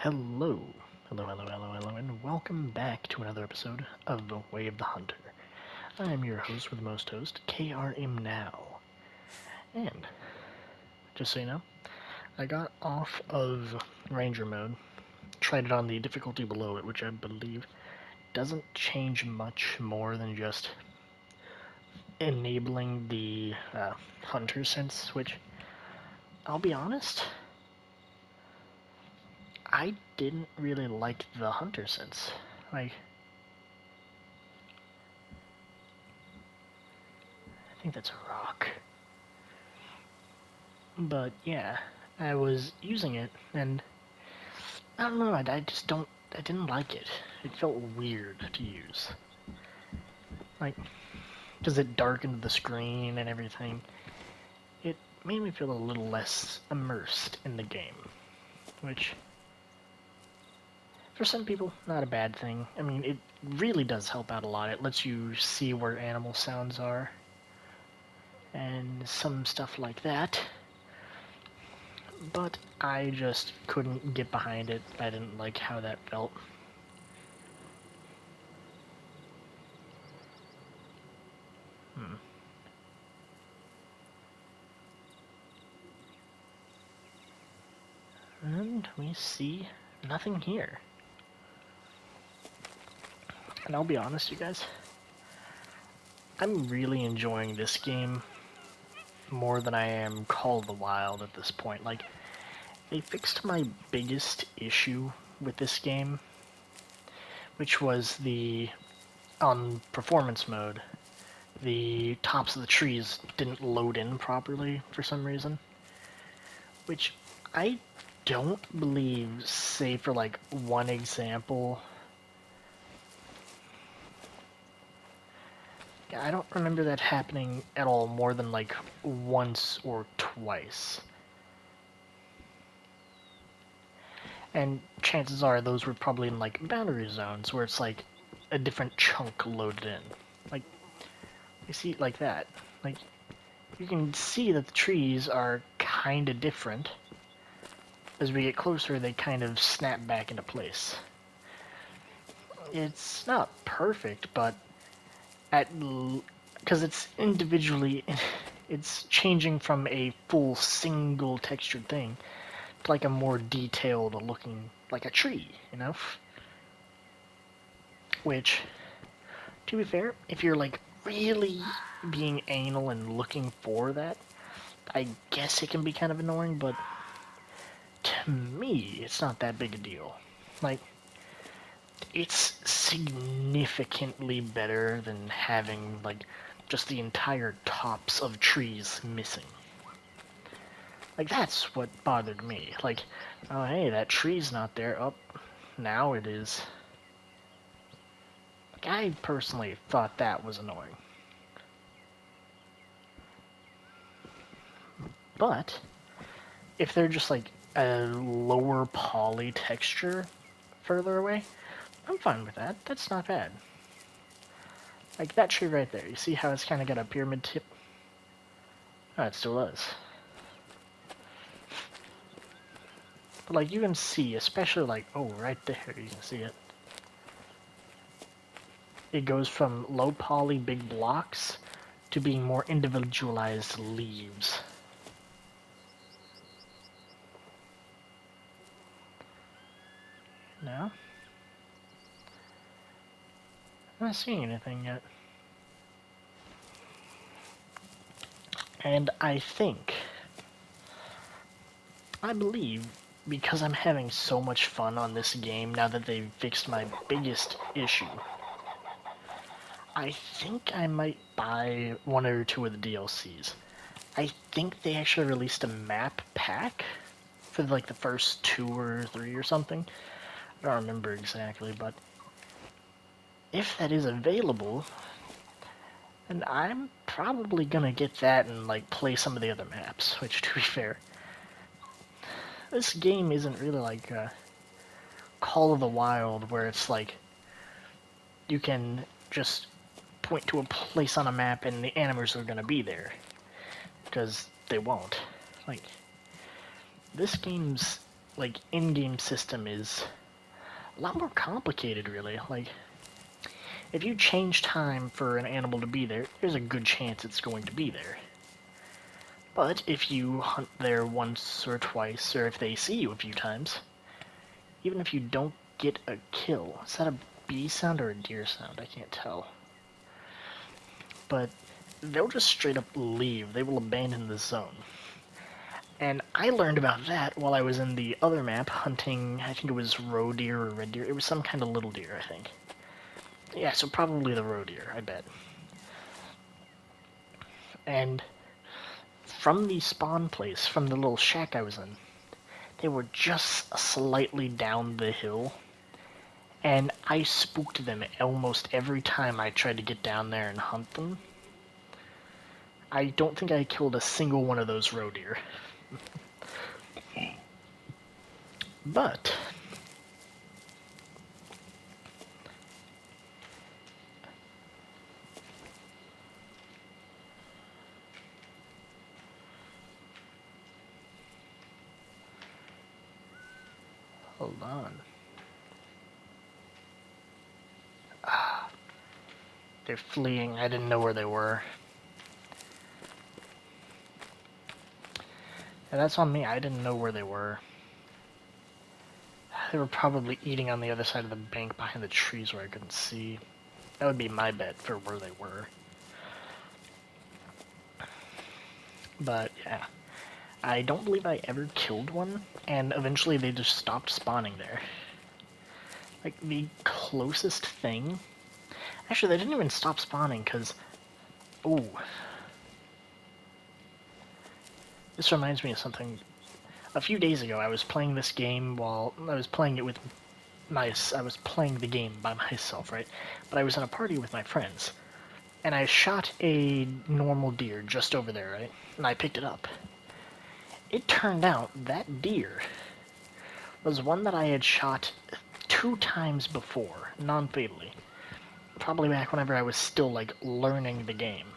Hello, hello, and welcome back to another episode of The Way of the Hunter. I am your host with the most host, KRM Now. And, just so you know, I got off of Ranger mode, tried it on the difficulty below it, which I believe doesn't change much more than just enabling the Hunter sense, which, I'll be honest, I didn't really like the Hunter sense. I think that's a rock. But yeah, I was using it, and I don't know, I didn't like it. It felt weird to use. Like, because it darkened the screen and everything. It made me feel a little less immersed in the game, which, for some people, not a bad thing. I mean, it really does help out a lot. It lets you see where animal sounds are, and some stuff like that. But I just couldn't get behind it. I didn't like how that felt. Hmm. And we see nothing here. And I'll be honest, you guys, I'm really enjoying this game more than I am Call of the Wild at this point. Like, they fixed my biggest issue with this game, which was on performance mode, the tops of the trees didn't load in properly for some reason, which I don't believe, save for like one example, I don't remember that happening at all more than like once or twice. And chances are those were probably in like boundary zones where it's like a different chunk loaded in. Like, you see it like that. Like, you can see that the trees are kind of different. As we get closer, they kind of snap back into place. It's not perfect, but because it's individually, it's changing from a full single textured thing to like a more detailed looking, like a tree, you know? Which, to be fair, if you're like really being anal and looking for that, I guess it can be kind of annoying, but to me, it's not that big a deal. Like, it's significantly better than having like just the entire tops of trees missing. Like, that's what bothered me. Like, oh hey, that tree's not there. Oh, now it is. Like, I personally thought that was annoying. But if they're just like a lower poly texture further away, I'm fine with that. That's not bad. Like that tree right there. You see how it's kind of got a pyramid tip? Oh, it still does. But like you can see, especially like, oh, right there, you can see it. It goes from low poly big blocks to being more individualized leaves. No? I'm not seeing anything yet. And I believe, because I'm having so much fun on this game now that they've fixed my biggest issue, I think I might buy one or two of the DLCs. I think they actually released a map pack for like the first 2 or 3 or something. I don't remember exactly, but if that is available, then I'm probably gonna get that and like play some of the other maps, which to be fair, this game isn't really like Call of the Wild where it's like you can just point to a place on a map and the animals are gonna be there, because they won't. Like, this game's like in-game system is a lot more complicated, really. Like, if you change time for an animal to be there, there's a good chance it's going to be there. But if you hunt there once or twice, or if they see you a few times, even if you don't get a kill, is that a bee sound or a deer sound? I can't tell. But they'll just straight up leave. They will abandon the zone. And I learned about that while I was in the other map hunting, I think it was roe deer or red deer. It was some kind of little deer, I think. Yeah, so probably the roe deer, I bet. And from the spawn place, from the little shack I was in, they were just slightly down the hill. And I spooked them almost every time I tried to get down there and hunt them. I don't think I killed a single one of those roe deer. But hold on. They're fleeing. I didn't know where they were. And that's on me. I didn't know where they were. They were probably eating on the other side of the bank behind the trees where I couldn't see. That would be my bet for where they were. But yeah, I don't believe I ever killed one, and eventually they just stopped spawning there. Like, the closest thing... Actually, they didn't even stop spawning, because... Ooh. This reminds me of something. A few days ago, I was playing this game while... I was playing it with I was playing the game by myself, right? But I was in a party with my friends. And I shot a normal deer just over there, right? And I picked it up. It turned out that deer was one that I had shot 2 times before, non-fatally. Probably back whenever I was still, like, learning the game.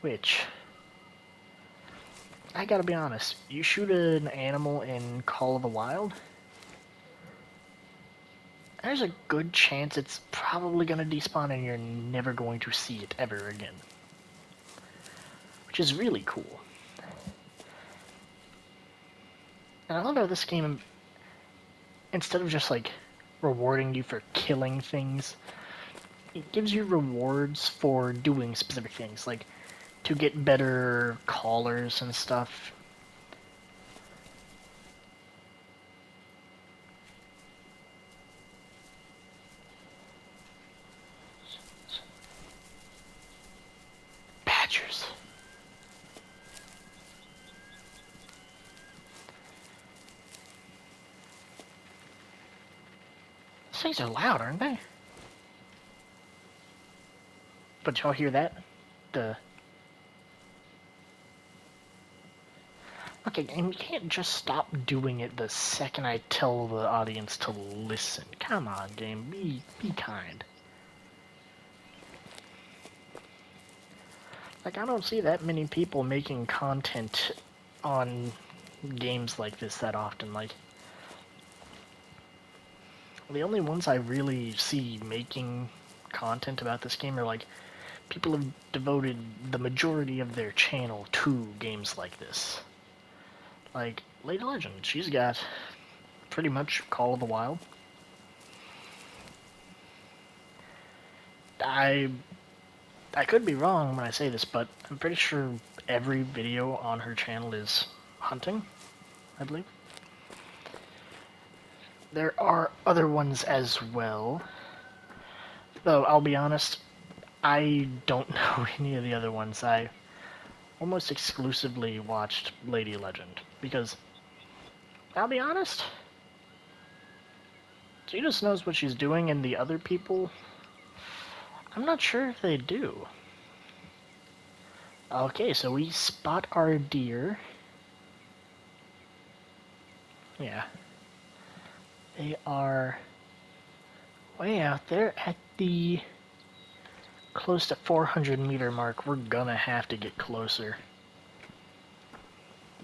Which, I gotta be honest, you shoot an animal in Call of the Wild, there's a good chance it's probably gonna despawn and you're never going to see it ever again. Which is really cool. And I love how this game, instead of just, like, rewarding you for killing things, it gives you rewards for doing specific things, like to get better collars and stuff. Badgers. These things are loud, aren't they? But y'all hear that? Okay, and you can't just stop doing it the second I tell the audience to listen. Come on, game, be kind. Like, I don't see that many people making content on games like this that often. Like, the only ones I really see making content about this game are, like, people have devoted the majority of their channel to games like this. Like, Lady Legend, she's got pretty much Call of the Wild. I could be wrong when I say this, but I'm pretty sure every video on her channel is hunting, I believe. There are other ones as well. Though, I'll be honest, I don't know any of the other ones. I almost exclusively watched Lady Legend, because, I'll be honest, she just knows what she's doing, and the other people, I'm not sure if they do. Okay, so we spot our deer. Yeah. They are way out there at the close to 400 meter mark. We're gonna have to get closer.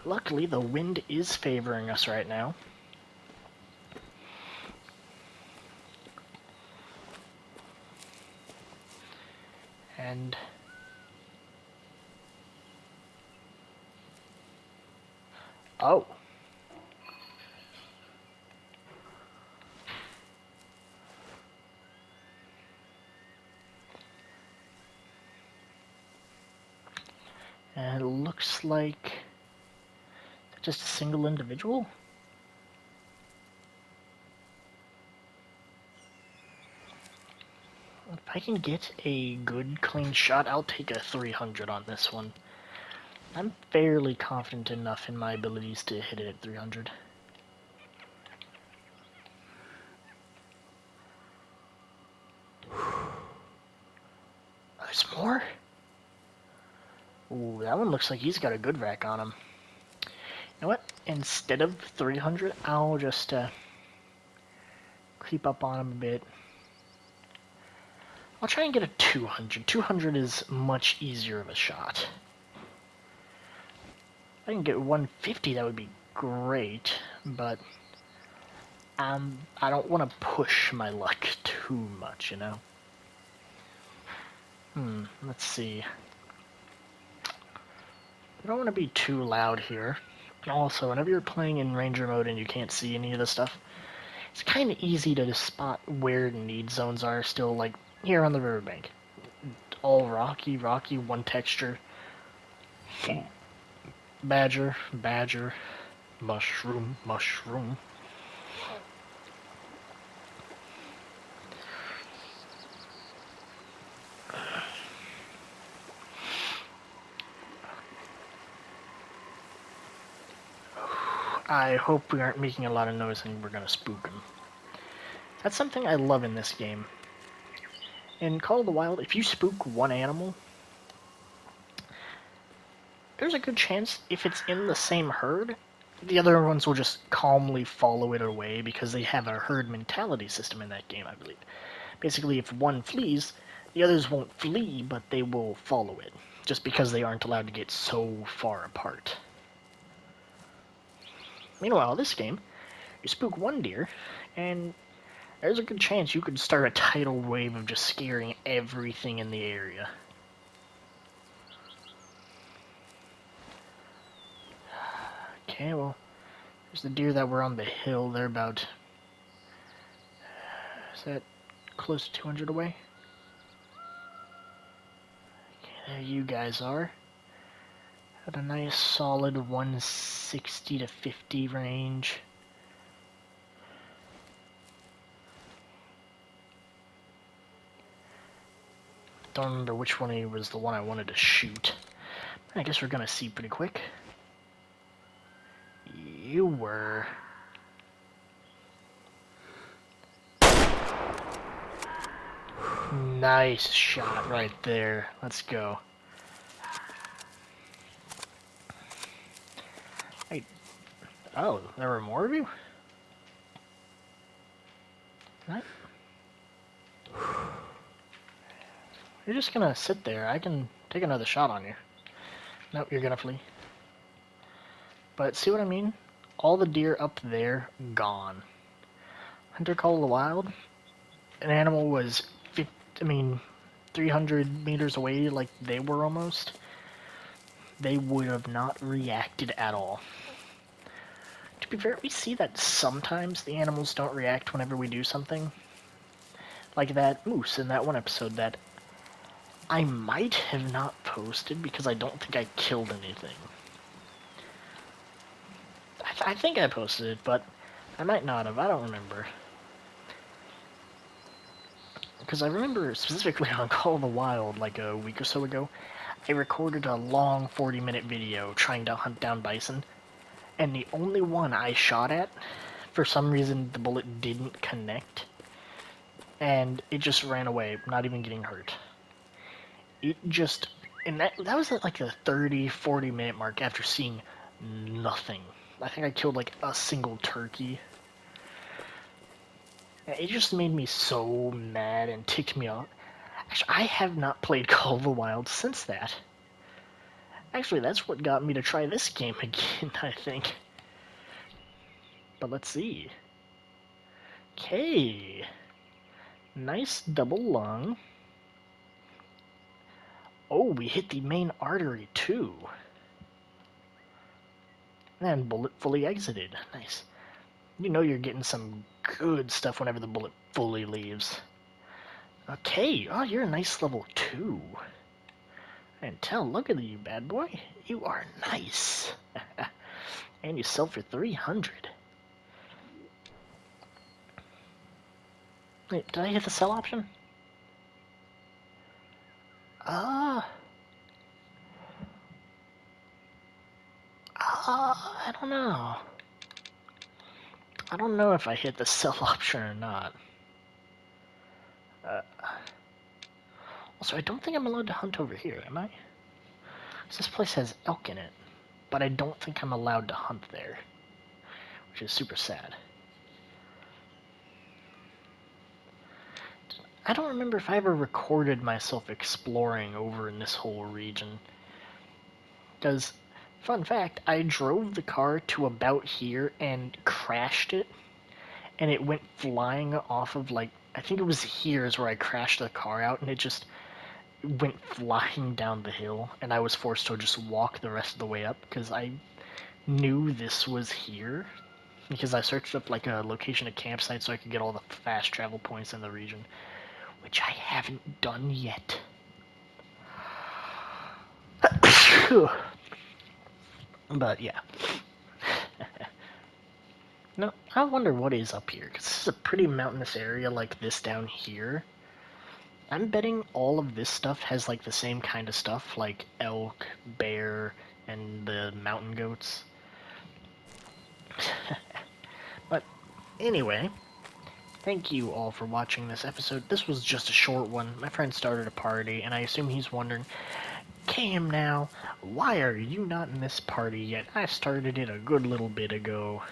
Luckily, the wind is favoring us right now. And oh. And it looks like just a single individual. If I can get a good clean shot, I'll take a 300 on this one. I'm fairly confident enough in my abilities to hit it at 300. There's more? Ooh, that one looks like he's got a good rack on him. You know what? Instead of 300, I'll just creep up on him a bit. I'll try and get a 200. 200 is much easier of a shot. If I can get 150, that would be great, but I don't want to push my luck too much, you know? Let's see. I don't want to be too loud here. Also, whenever you're playing in Ranger mode and you can't see any of the stuff, it's kind of easy to spot where need zones are still, like here on the riverbank. All rocky, one texture. Badger, mushroom. I hope we aren't making a lot of noise and we're gonna spook him. That's something I love in this game. In Call of the Wild, if you spook one animal, there's a good chance if it's in the same herd, the other ones will just calmly follow it away because they have a herd mentality system in that game, I believe. Basically, if one flees, the others won't flee, but they will follow it, just because they aren't allowed to get so far apart. Meanwhile, this game, you spook one deer, and there's a good chance you could start a tidal wave of just scaring everything in the area. Okay, well, there's the deer that were on the hill. They're about... is that close to 200 away? Okay, there you guys are. At a nice solid 160 to 50 range. Don't remember which one was the one I wanted to shoot. I guess we're gonna see pretty quick. You were... nice shot right there. Let's go. Hey. Oh, there were more of you? Right. You're just gonna sit there. I can take another shot on you. Nope, you're gonna flee. But see what I mean? All the deer up there, gone. Hunter Call of the Wild, an animal was 300 meters away, like they were almost. They would have not reacted at all. To be fair, we see that sometimes the animals don't react whenever we do something. Like that moose in that one episode that I might have not posted because I don't think I killed anything. I think I posted it, but I might not have. I don't remember. Because I remember specifically on Call of the Wild, like a week or so ago, I recorded a long 40-minute video trying to hunt down bison, and the only one I shot at, for some reason the bullet didn't connect, and it just ran away, not even getting hurt. It just... and that was at like the 30-40 minute mark after seeing nothing. I think I killed like a single turkey. It just made me so mad and ticked me off. Actually, I have not played Call of the Wild since that. Actually, that's what got me to try this game again, I think. But let's see. Okay. Nice double lung. Oh, we hit the main artery too. And bullet fully exited. Nice. You know you're getting some good stuff whenever the bullet fully leaves. Okay. Oh, you're a nice level 2. And tell, look at you, bad boy. You are nice. And you sell for 300. Wait, did I hit the sell option? I don't know. I don't know if I hit the sell option or not. Also, I don't think I'm allowed to hunt over here, am I? 'Cause this place has elk in it, but I don't think I'm allowed to hunt there, which is super sad. I don't remember if I ever recorded myself exploring over in this whole region. Because, fun fact, I drove the car to about here and crashed it, and it went flying off of, like, I think it was here is where I crashed the car out, and it just went flying down the hill, and I was forced to just walk the rest of the way up, because I knew this was here, because I searched up, like, a location, a campsite, so I could get all the fast travel points in the region, which I haven't done yet. But, yeah. No, I wonder what is up here, because this is a pretty mountainous area like this down here. I'm betting all of this stuff has like the same kind of stuff, like elk, bear, and the mountain goats. But anyway, thank you all for watching this episode. This was just a short one. My friend started a party, and I assume he's wondering, Cam now, why are you not in this party yet? I started it a good little bit ago.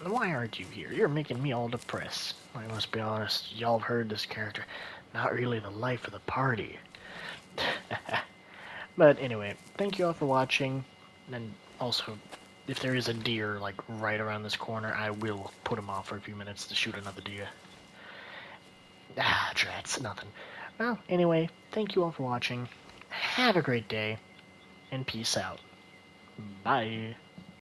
Why aren't you here? You're making me all depressed. I must be honest, y'all have heard this character. Not really the life of the party. But anyway, thank you all for watching, and also, if there is a deer, like, right around this corner, I will put him off for a few minutes to shoot another deer. Ah, drats, nothing. Well, anyway, thank you all for watching. Have a great day, and peace out. Bye.